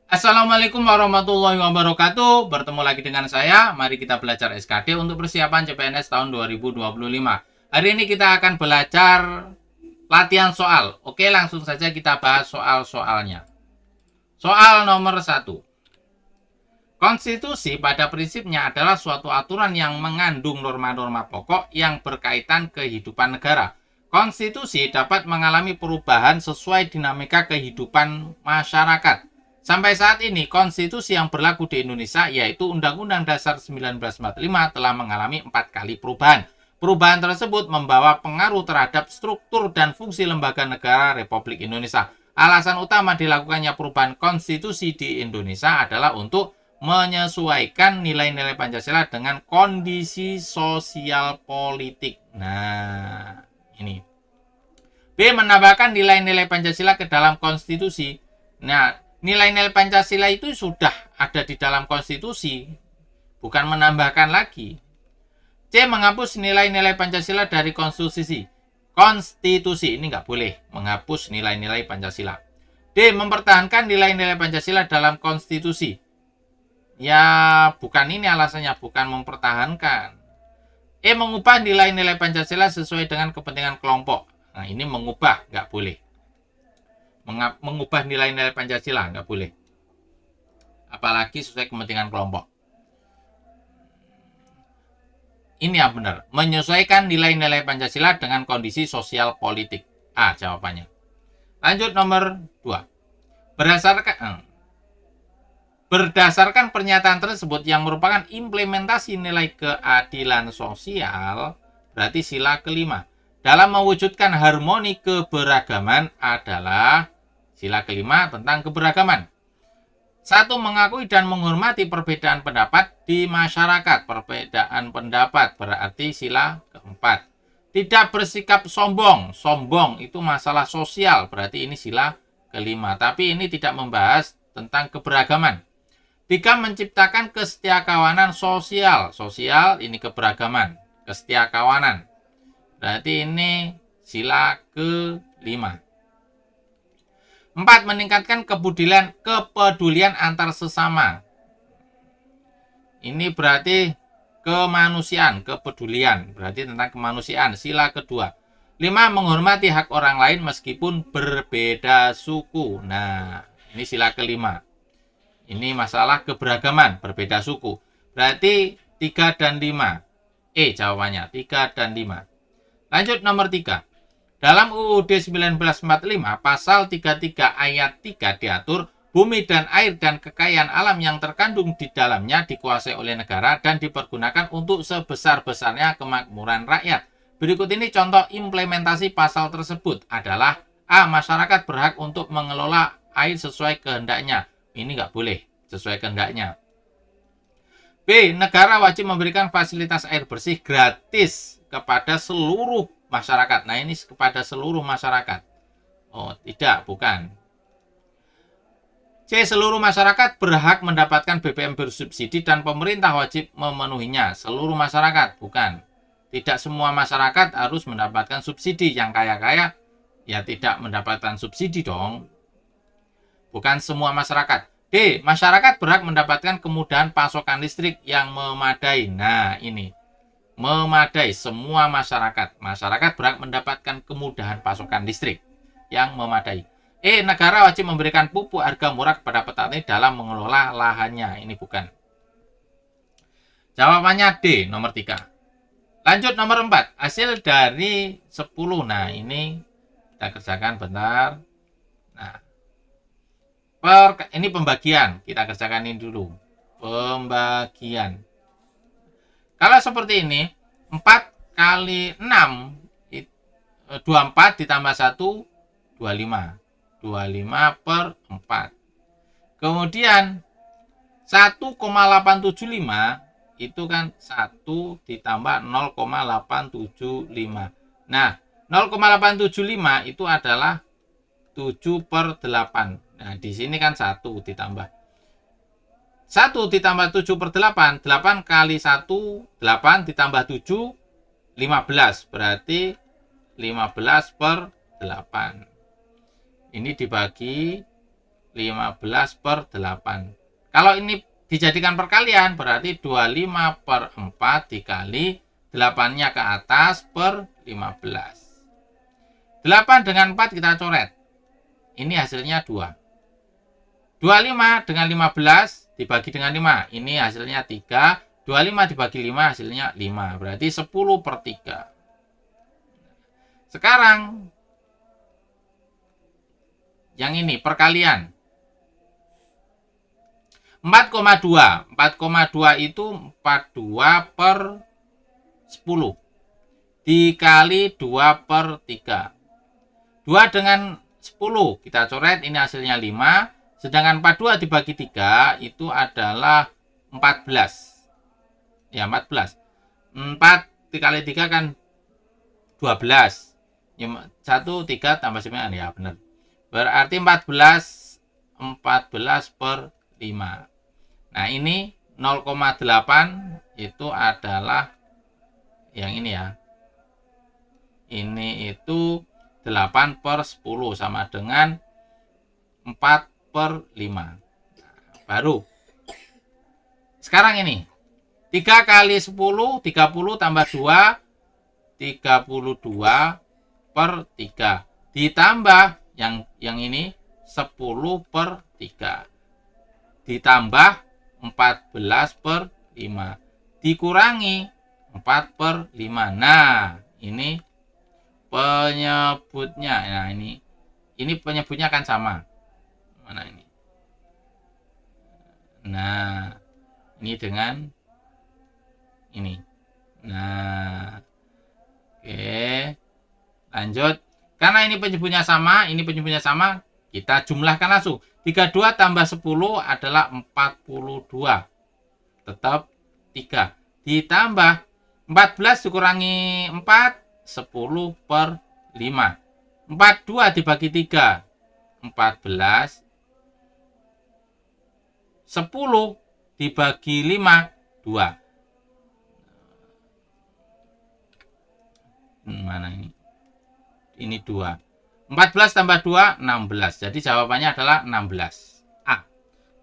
Assalamualaikum warahmatullahi wabarakatuh. Bertemu lagi dengan saya. Mari kita belajar SKD untuk persiapan CPNS tahun 2025. Hari ini kita akan belajar latihan soal. Oke, langsung saja kita bahas soal-soalnya. Soal nomor 1. Konstitusi pada prinsipnya adalah suatu aturan yang mengandung norma-norma pokok yang berkaitan kehidupan negara. Konstitusi dapat mengalami perubahan sesuai dinamika kehidupan masyarakat. Sampai saat ini, konstitusi yang berlaku di Indonesia, yaitu Undang-Undang Dasar 1945, telah mengalami 4 kali perubahan. Perubahan tersebut membawa pengaruh terhadap struktur dan fungsi lembaga negara Republik Indonesia. Alasan utama dilakukannya perubahan konstitusi di Indonesia adalah untuk menyesuaikan nilai-nilai Pancasila dengan kondisi sosial politik. Nah, ini. B. Menambahkan nilai-nilai Pancasila ke dalam konstitusi. Nah, nilai-nilai Pancasila itu sudah ada di dalam konstitusi, bukan menambahkan lagi. C. Menghapus nilai-nilai Pancasila dari konstitusi. Konstitusi ini nggak boleh menghapus nilai-nilai Pancasila. D. Mempertahankan nilai-nilai Pancasila dalam konstitusi. Ya, bukan ini alasannya, bukan mempertahankan. E. Mengubah nilai-nilai Pancasila sesuai dengan kepentingan kelompok. Nah, ini mengubah, nggak boleh. Mengubah nilai-nilai Pancasila nggak boleh, apalagi sesuai kepentingan kelompok. Ini yang benar, menyesuaikan nilai-nilai Pancasila dengan kondisi sosial politik. A jawabannya. Lanjut nomor 2. Berdasarkan pernyataan tersebut yang merupakan implementasi nilai keadilan sosial, berarti sila kelima, dalam mewujudkan harmoni keberagaman adalah sila kelima tentang keberagaman. 1. Mengakui dan menghormati perbedaan pendapat di masyarakat. Perbedaan pendapat berarti sila keempat. Tidak bersikap sombong. Sombong itu masalah sosial, berarti ini sila kelima. Tapi ini tidak membahas tentang keberagaman. 3. Menciptakan kesetiakawanan sosial. Sosial ini keberagaman. Kesetiakawanan. Berarti ini sila kelima. 4. Meningkatkan kepedulian antar sesama. Ini berarti kemanusiaan, kepedulian. Berarti tentang kemanusiaan, sila kedua. 5. Menghormati hak orang lain meskipun berbeda suku. Nah, ini sila kelima. Ini masalah keberagaman, berbeda suku. Berarti 3 dan 5. Jawabannya, 3 dan 5. Lanjut nomor 3. Dalam UUD 1945, pasal 33 ayat 3 diatur, bumi dan air dan kekayaan alam yang terkandung di dalamnya dikuasai oleh negara dan dipergunakan untuk sebesar-besarnya kemakmuran rakyat. Berikut ini contoh implementasi pasal tersebut adalah A. Masyarakat berhak untuk mengelola air sesuai kehendaknya. Ini nggak boleh, sesuai kehendaknya. B. Negara wajib memberikan fasilitas air bersih gratis kepada seluruh masyarakat. Nah, ini kepada seluruh masyarakat. Oh, tidak, bukan. C. Seluruh masyarakat berhak mendapatkan BBM bersubsidi dan pemerintah wajib memenuhinya. Seluruh masyarakat, bukan. Tidak semua masyarakat harus mendapatkan subsidi. Yang kaya-kaya, ya tidak mendapatkan subsidi dong. Bukan semua masyarakat. D. Masyarakat berhak mendapatkan kemudahan pasokan listrik yang memadai. Nah, ini. Memadai, semua masyarakat. Masyarakat berhak mendapatkan kemudahan pasokan listrik yang memadai. Negara wajib memberikan pupuk harga murah kepada petani dalam mengelola lahannya. Ini bukan. Jawabannya D, nomor 3. Lanjut nomor 4. Hasil dari 10. Nah, ini kita kerjakan bentar. Nah, ini pembagian. Kita kerjakan ini dulu. Pembagian. Kalau seperti ini, 4 kali 6, 24 ditambah 1, 25. 25 per 4. Kemudian, 1,875 itu kan 1 ditambah 0,875. Nah, 0,875 itu adalah 7 per 8. Nah, di sini kan 1 ditambah 1 ditambah 7 per 8, 8 kali 1, 8 ditambah 7, 15. Berarti 15 per 8. Ini dibagi 15/8. Kalau ini dijadikan perkalian berarti 25/4 dikali 8-nya ke atas per 15. 8 dengan 4 kita coret. Ini hasilnya 2. 25 dengan 15 dibagi dengan 5. Ini hasilnya 3. 25 dibagi 5 hasilnya 5. Berarti 10/3. Sekarang yang ini perkalian. 4,2. 4,2 itu 42/10. Dikali 2/3. 2 dengan 10 kita coret, ini hasilnya 5. Sedangkan 42 dibagi 3 itu adalah 14. Ya, 14. 4 dikali 3 kan 12. 1, 3 tambah 9. Ya, benar. Berarti 14/5. Nah, ini 0,8 itu adalah yang ini ya. Ini itu 8/10 sama dengan 4/5. Nah, baru. Sekarang ini. 3 kali 10, 30 tambah 2, 32/3. Ditambah yang ini 10/3. Ditambah 14/5. Dikurangi 4/5. Nah, ini penyebutnya. Nah, ini penyebutnya kan sama. Mana ini? Nah, ini dengan ini. Nah, oke. Lanjut. Karena ini penyebutnya sama, ini penyebutnya sama, kita jumlahkan langsung. 32 tambah 10 adalah 42. Tetap 3. Ditambah 14 dikurangi 4, 10/5. 42 dibagi 3, 14. 10 dibagi 5, 2. Mana ini? Ini 2. 14 tambah 2, 16. Jadi jawabannya adalah 16. A.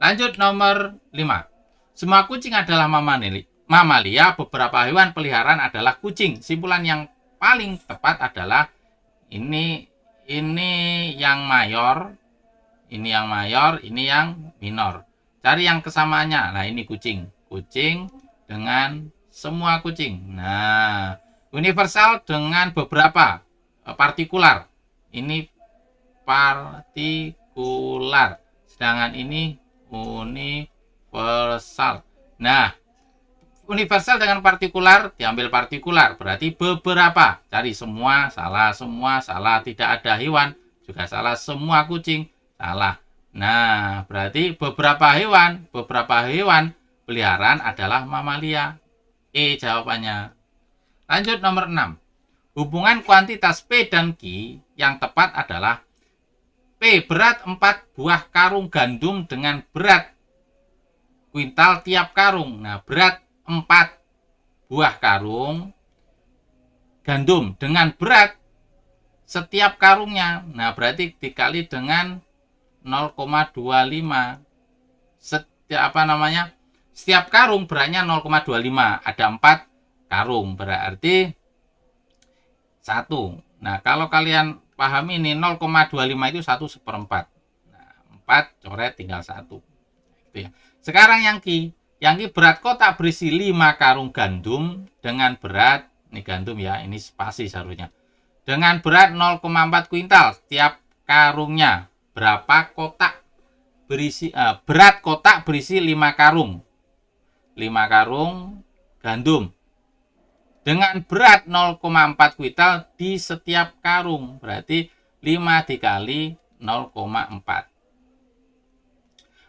Lanjut nomor 5. Semua kucing adalah mamalia, beberapa hewan peliharaan adalah kucing. Simpulan yang paling tepat adalah ini yang mayor, ini yang mayor, ini yang minor. Cari yang kesamaannya. Nah, ini kucing. Kucing dengan semua kucing. Nah, universal dengan beberapa partikular. Ini partikular. Sedangkan ini universal. Nah, universal dengan partikular diambil partikular. Berarti beberapa. Cari semua, salah. Semua, salah. Tidak ada hewan. Juga salah. Semua kucing, salah. Nah, berarti beberapa hewan peliharaan adalah mamalia. E jawabannya. Lanjut nomor 6. Hubungan kuantitas P dan Q yang tepat adalah P berat 4 buah karung gandum dengan berat kuintal tiap karung. Nah, berat 4 buah karung gandum dengan berat setiap karungnya. Nah, berarti dikali dengan 0,25. Setiap karung beratnya 0,25. Ada 4 karung, berarti 1. Nah, kalau kalian paham ini 0,25 itu 1/4. Nah, 4 coret tinggal 1. Gitu ya. Sekarang yang Q berat kotak berisi 5 karung gandum dengan berat, ini gandum ya, ini spasi seharusnya. Dengan berat 0,4 kuintal setiap karungnya. Berapa kotak berisi berat kotak berisi 5 karung. 5 karung gandum dengan berat 0,4 kuintal di setiap karung. Berarti 5 dikali 0,4.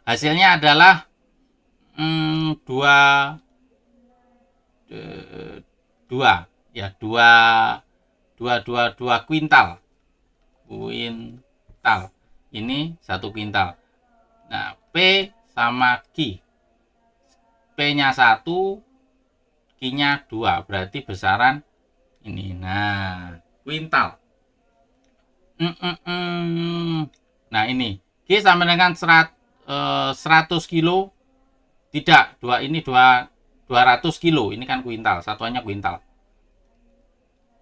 Hasilnya adalah 2 kuintal. Ini 1 kuintal. Nah, P sama Q. P-nya 1, Q-nya 2. Berarti besaran ini. Nah, kuintal. Nah, ini G sama dengan 100 kilo. Tidak, 200 kilo. Ini kan kuintal, satuannya kuintal.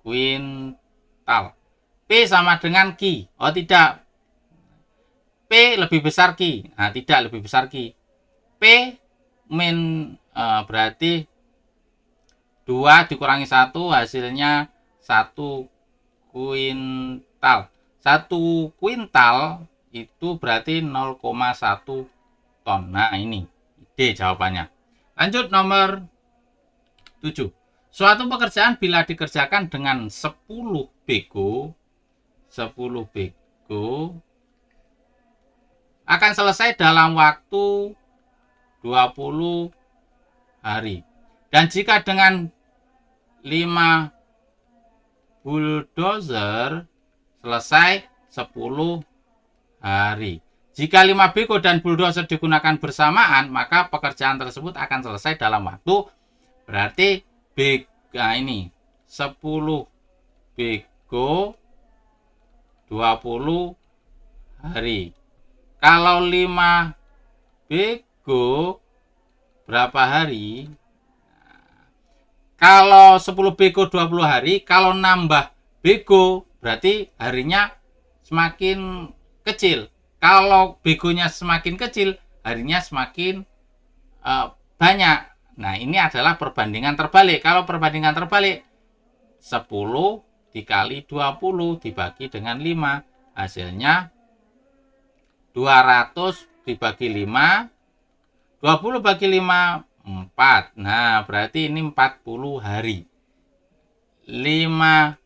Kuintal. P sama dengan Q. Oh tidak, P lebih besar Q. Nah, tidak lebih besar Q. P berarti 2 dikurangi 1 hasilnya 1 kuintal. 1 kuintal itu berarti 0,1 ton. Nah, ini D jawabannya. Lanjut nomor 7. Suatu pekerjaan bila dikerjakan dengan 10 bego akan selesai dalam waktu 20 hari. Dan jika dengan 5 bulldozer selesai 10 hari. Jika 5 bego dan bulldozer digunakan bersamaan, maka pekerjaan tersebut akan selesai dalam waktu, berarti ini 10 bego 20 hari. Kalau 5 bego berapa hari? Kalau 10 bego 20 hari, kalau nambah bego berarti harinya semakin kecil. Kalau begonya semakin kecil, harinya semakin banyak. Nah, ini adalah perbandingan terbalik. Kalau perbandingan terbalik, 10 dikali 20 dibagi dengan 5. Hasilnya 200 dibagi 5. 20 bagi 5, 4. Nah, berarti ini 40 hari. 5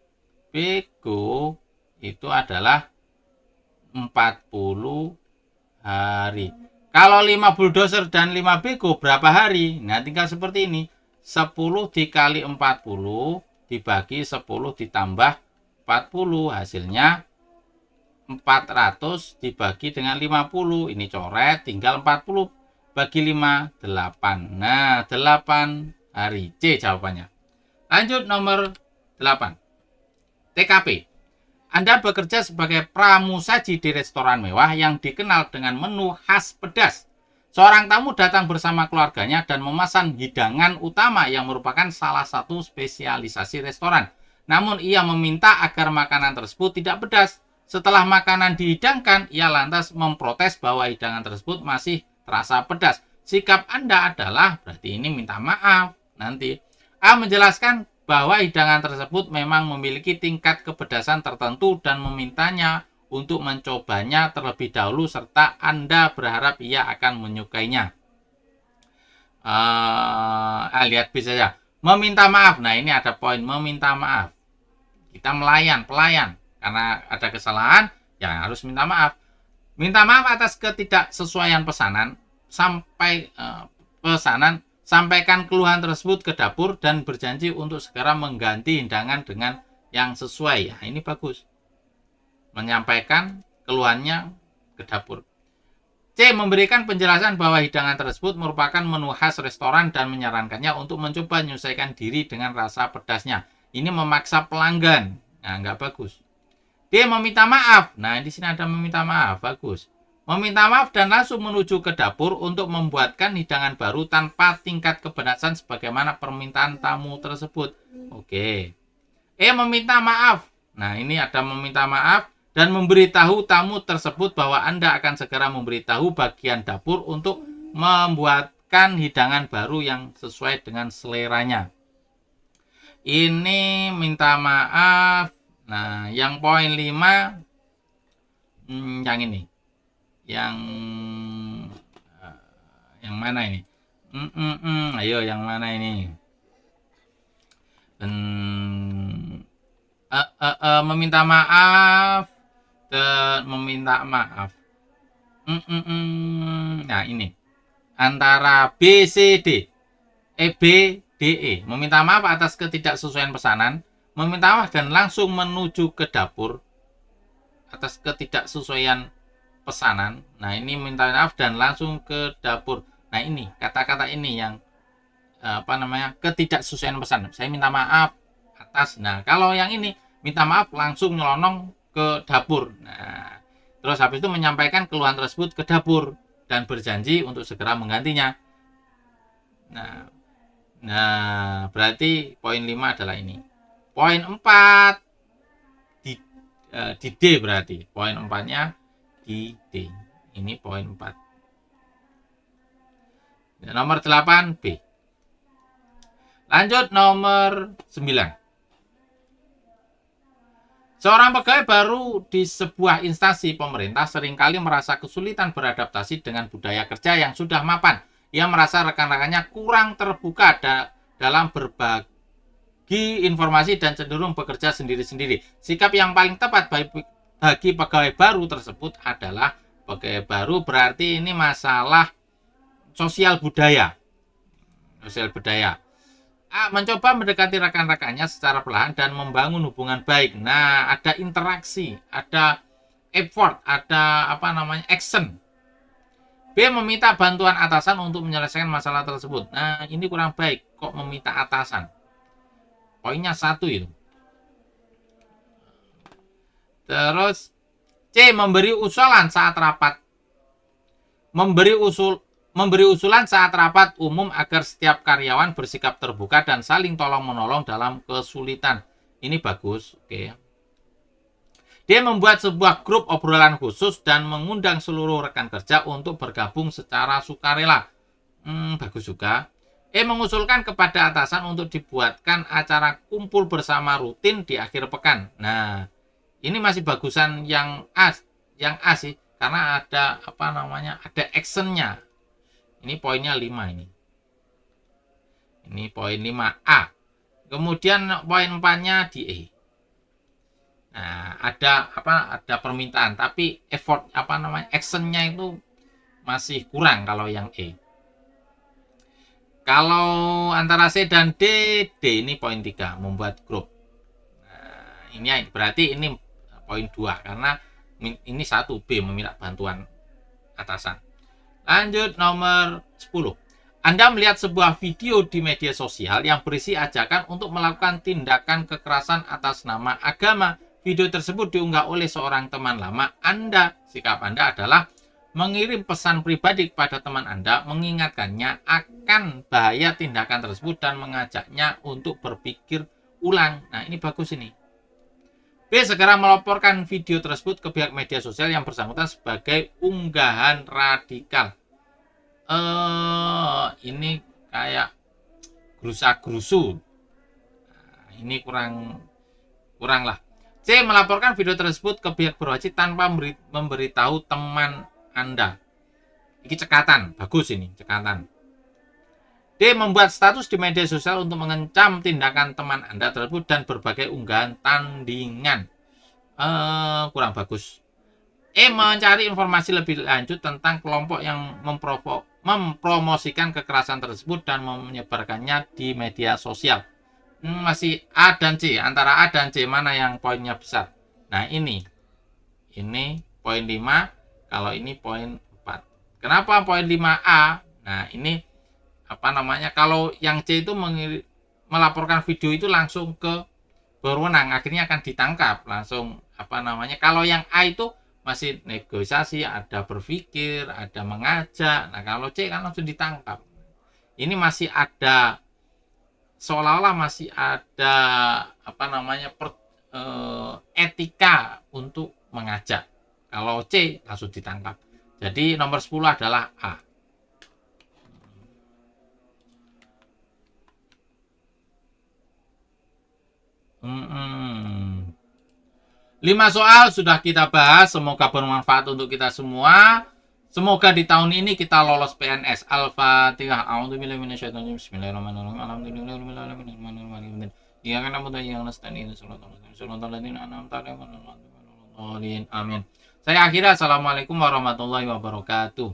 bego itu adalah 40 hari. Kalau 5 bulldozer dan 5 bego berapa hari? Nah, tinggal seperti ini. 10 dikali 40 dibagi 10 ditambah 40. Hasilnya 400 dibagi dengan 50. Ini coret, tinggal 40 bagi 5, 8. Nah, 8 hari. C jawabannya. Lanjut nomor 8. TKP. Anda bekerja sebagai pramusaji di restoran mewah yang dikenal dengan menu khas pedas. Seorang tamu datang bersama keluarganya dan memesan hidangan utama yang merupakan salah satu spesialisasi restoran. Namun ia meminta agar makanan tersebut tidak pedas. Setelah makanan dihidangkan, ia lantas memprotes bahwa hidangan tersebut masih terasa pedas. Sikap Anda adalah, berarti ini minta maaf. Nanti A menjelaskan bahwa hidangan tersebut memang memiliki tingkat kepedasan tertentu dan memintanya untuk mencobanya terlebih dahulu serta Anda berharap ia akan menyukainya. Lihat B saja. Meminta maaf. Nah, ini ada poin meminta maaf. Kita pelayan. Karena ada kesalahan, ya harus minta maaf. Minta maaf atas ketidaksesuaian pesanan. Sampaikan keluhan tersebut ke dapur dan berjanji untuk segera mengganti hidangan dengan yang sesuai. Nah, ini bagus. Menyampaikan keluhannya ke dapur. C. Memberikan penjelasan bahwa hidangan tersebut merupakan menu khas restoran dan menyarankannya untuk mencoba menyesuaikan diri dengan rasa pedasnya. Ini memaksa pelanggan. Nah, nggak bagus. D. Meminta maaf. Nah, di sini ada meminta maaf. Bagus. Meminta maaf dan langsung menuju ke dapur untuk membuatkan hidangan baru tanpa tingkat kepedasan sebagaimana permintaan tamu tersebut. Oke. E. Meminta maaf. Nah, ini ada meminta maaf dan memberitahu tamu tersebut bahwa Anda akan segera memberitahu bagian dapur untuk membuatkan hidangan baru yang sesuai dengan seleranya. Ini minta maaf. Nah, yang poin 5 yang ini. Yang mana ini? Ayo, yang mana ini? Meminta maaf dan meminta maaf. Nah, ini antara B, C, D. B, D, E. Meminta maaf atas ketidaksesuaian pesanan. Meminta maaf dan langsung menuju ke dapur atas ketidaksesuaian pesanan. Nah, ini minta maaf dan langsung ke dapur. Nah, ini kata-kata ini yang ketidaksesuaian pesanan. Saya minta maaf atas. Nah, kalau yang ini minta maaf langsung nyelonong ke dapur. Nah, Terus habis itu menyampaikan keluhan tersebut ke dapur dan berjanji untuk segera menggantinya. Nah, berarti poin 5 adalah ini. Poin 4 di D berarti. Poin 4-nya di D. Ini poin 4. Nomor 8 B. Lanjut nomor 9. Seorang pegawai baru di sebuah instansi pemerintah seringkali merasa kesulitan beradaptasi dengan budaya kerja yang sudah mapan. Ia merasa rekan-rekannya kurang terbuka dalam berbagi informasi dan cenderung bekerja sendiri-sendiri. Sikap yang paling tepat bagi pegawai baru tersebut adalah pegawai baru berarti ini masalah sosial budaya. Sosial budaya. Mencoba mendekati rekan-rekannya secara perlahan dan membangun hubungan baik. Nah, ada interaksi, ada effort, ada action. B. Meminta bantuan atasan untuk menyelesaikan masalah tersebut. Nah, ini kurang baik. Kok meminta atasan? Poinnya 1 itu. Terus C. Memberi usulan saat rapat. Memberi usulan saat rapat umum agar setiap karyawan bersikap terbuka dan saling tolong-menolong dalam kesulitan. Ini bagus, oke. Dia membuat sebuah grup obrolan khusus dan mengundang seluruh rekan kerja untuk bergabung secara sukarela. Bagus juga. Mengusulkan kepada atasan untuk dibuatkan acara kumpul bersama rutin di akhir pekan. Nah, ini masih bagusan yang A sih, karena ada ada actionnya. Ini poinnya 5 ini. Ini poin 5A. Kemudian poin 4-nya di E. Nah, ada permintaan tapi effort actionnya itu masih kurang kalau yang E. Kalau antara C dan D ini poin 3, membuat grup. Nah, ini berarti ini poin 2 karena ini 1 B, meminta bantuan atasan. Lanjut nomor 10. Anda melihat sebuah video di media sosial yang berisi ajakan untuk melakukan tindakan kekerasan atas nama agama. Video tersebut diunggah oleh seorang teman lama Anda. Sikap Anda adalah mengirim pesan pribadi kepada teman Anda, mengingatkannya akan bahaya tindakan tersebut dan mengajaknya untuk berpikir ulang. Nah, ini bagus ini. B. Segera melaporkan video tersebut ke pihak media sosial yang bersangkutan sebagai unggahan radikal. Ini kayak gerusa-gerusu. Nah, ini kurang lah. C. Melaporkan video tersebut ke pihak berwajib tanpa memberitahu teman Anda. Ini cekatan, bagus ini, cekatan. D. Membuat status di media sosial untuk mengecam tindakan teman Anda tersebut dan berbagai unggahan tandingan. Kurang bagus. E. Mencari informasi lebih lanjut tentang kelompok yang mempromosikan kekerasan tersebut dan menyebarkannya di media sosial. Masih A dan C. Antara A dan C mana yang poinnya besar? Nah, ini poin 5, kalau ini poin 4. Kenapa poin 5A? Nah, ini kalau yang C itu melaporkan video itu langsung ke berwenang, akhirnya akan ditangkap langsung. Kalau yang A itu masih negosiasi, ada berpikir, ada mengajak. Nah, kalau C kan langsung ditangkap. Ini masih ada, seolah-olah masih ada etika untuk mengajak. Kalau C langsung ditangkap. Jadi nomor 10 adalah A. Lima soal sudah kita bahas, semoga bermanfaat untuk kita semua. Semoga di tahun ini kita lolos PNS. Al-Fatihah. A'udzubillahi minasyaitonir rajim. Bismillahirrahmanirrahim. Alhamdulillahirabbil Iya kan na'budu wa iyyaka nasta'in. Shiratal ladzina an'amta 'alaihim ghairil maghdubi 'alaihim. Amin. Saya akhiri. Assalamualaikum warahmatullahi wabarakatuh.